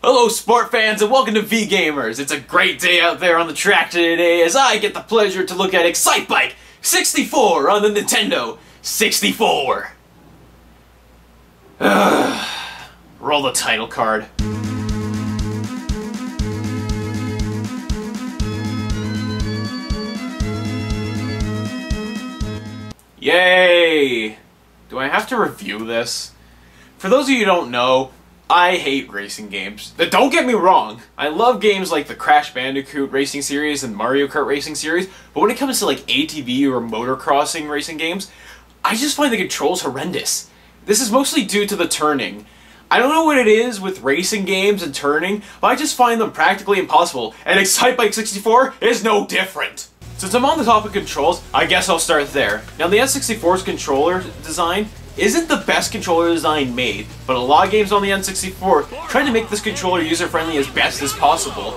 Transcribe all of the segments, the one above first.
Hello sport fans and welcome to VGamers. It's a great day out there on the track today as I get the pleasure to look at Excitebike 64 on the Nintendo 64. Roll the title card. Yay! Do I have to review this? For those of you who don't know, I hate racing games. Don't get me wrong, I love games like the Crash Bandicoot racing series and Mario Kart racing series, but when it comes to like ATV or motocrossing racing games, I just find the controls horrendous. This is mostly due to the turning. I don't know what it is with racing games and turning, but I just find them practically impossible, and Excitebike 64 is no different. Since I'm on the topic of controls, I guess I'll start there. Now the N64's controller design isn't the best controller design made, but a lot of games on the N64 try to make this controller user-friendly as best as possible.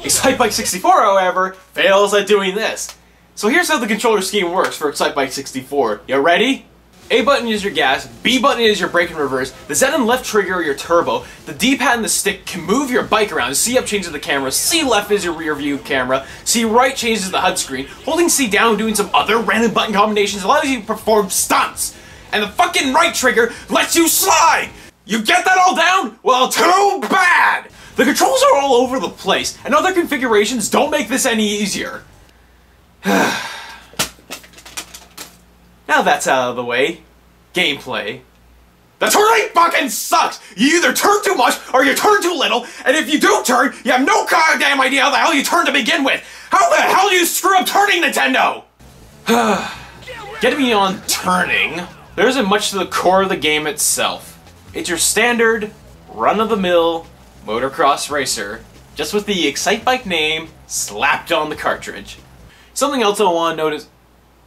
Excitebike 64, however, fails at doing this. So here's how the controller scheme works for Excitebike 64. You ready? A button is your gas, B button is your brake and reverse, the Z and left trigger are your turbo, the D-pad and the stick can move your bike around, C up changes the camera, C left is your rear view camera, C right changes the HUD screen, holding C down and doing some other random button combinations allows you to perform stunts, and the fucking right trigger lets you slide! You get that all down? Well, too bad! The controls are all over the place, and other configurations don't make this any easier. Now that's out of the way. Gameplay. The turning fucking sucks! You either turn too much or you turn too little, and if you do turn, you have no goddamn idea how the hell you turn to begin with! How the hell do you screw up turning, Nintendo? Getting me on turning, there isn't much to the core of the game itself. It's your standard, run-of-the-mill motocross racer, just with the Excitebike name slapped on the cartridge. Something else I want to notice.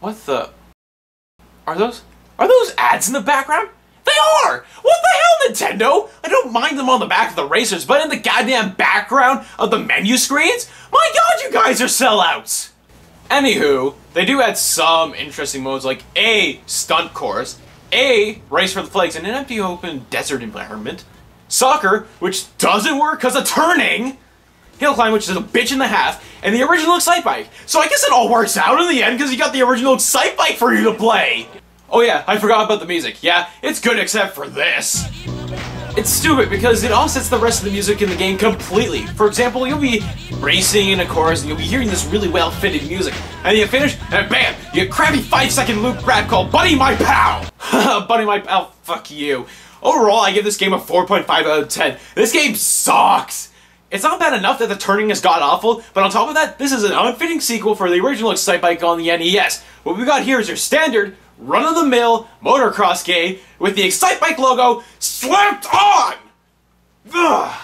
What the? Are those ads in the background? They are! What the hell, Nintendo? I don't mind them on the back of the racers, but in the goddamn background of the menu screens? My god, you guys are sellouts! Anywho, they do add some interesting modes like A, stunt course, A, race for the flags in an empty open desert environment, soccer, which doesn't work because of turning, hill climb, which is a bitch and a half, and the original Excitebike. So I guess it all works out in the end because you got the original Excitebike for you to play! Oh yeah, I forgot about the music. Yeah, it's good except for this. It's stupid because it offsets the rest of the music in the game completely. For example, you'll be racing in a chorus and you'll be hearing this really well-fitted music, and you finish, and bam, you get a crappy 5-second loop rap called Buddy My Pal! Buddy My Pal, fuck you. Overall, I give this game a 4.5 out of 10. This game sucks! It's not bad enough that the turning has got awful, but on top of that, this is an unfitting sequel for the original Excitebike on the NES. What we got here is your standard, run-of-the-mill motocross game with the Excitebike logo slapped on! Ugh.